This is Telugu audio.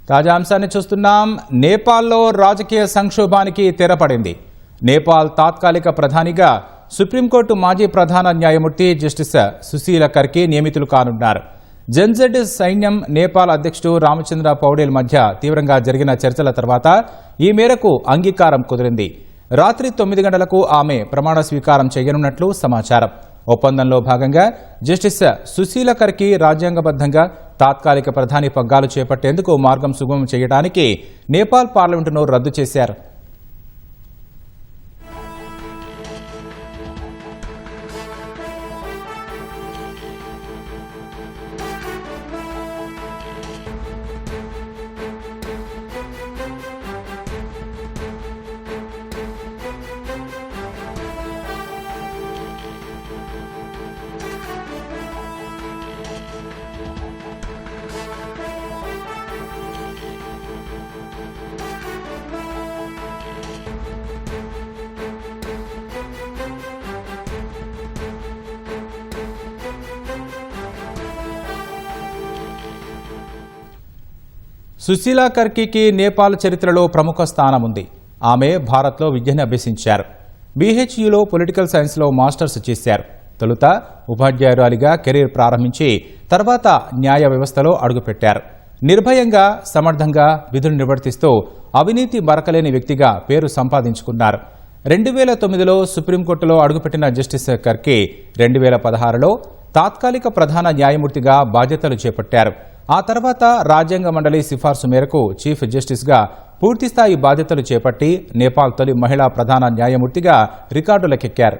తాజా అంశాన్ని చూస్తున్నాం. నేపాల్లో రాజకీయ సంక్షోభానికి తెరపడింది. నేపాల్ తాత్కాలిక ప్రధానిగా సుప్రీంకోర్టు మాజీ ప్రధాన న్యాయమూర్తి జస్టిస్ సుశీల కర్కి నియమితులు కానున్నారు. జెన్జెడ్ సైన్యం నేపాల్ అధ్యక్షుడు రామచంద్ర పౌడేల్ మధ్య తీవ్రంగా జరిగిన చర్చల తర్వాత ఈ మేరకు అంగీకారం కుదిరింది. రాత్రి 9 గంటలకు ఆమె ప్రమాణ స్వీకారం చేయనున్నట్లు సమాచారం. ఒప్పందంలో భాగంగా జస్టిస్ సుశీల కర్కి రాజ్యాంగబద్ధంగా తాత్కాలిక ప్రధాని పగ్గాలు చేపట్టేందుకు మార్గం సుగమం చేయడానికి నేపాల్ పార్లమెంటును రద్దు చేశారు. సుశీలా కర్కీకి నేపాల్ చరిత్రలో ప్రముఖ స్థానం ఉంది. ఆమె భారత్లో విద్యను అభ్యసించారు. BHUలో పొలిటికల్ సైన్స్లో మాస్టర్స్ చేశారు. తొలుత ఉపాధ్యాయురాలిగా కెరీర్ ప్రారంభించి తర్వాత న్యాయ వ్యవస్థలో అడుగుపెట్టారు. నిర్భయంగా సమర్థంగా విధులు నిర్వర్తిస్తూ అవినీతి మరకలేని వ్యక్తిగా పేరు సంపాదించుకున్నారు. 2009లో సుప్రీంకోర్టులో అడుగుపెట్టిన జస్టిస్ కర్కి 2016లో తాత్కాలిక ప్రధాన న్యాయమూర్తిగా బాధ్యతలు చేపట్టారు. ఆ తర్వాత రాజ్యాంగ మండలి సిఫార్సు మేరకు చీఫ్ జస్టిస్గా పూర్తిస్థాయి బాధ్యతలు చేపట్టి నేపాల్ తొలి మహిళా ప్రధాన న్యాయమూర్తిగా రికార్డులకెక్కారు.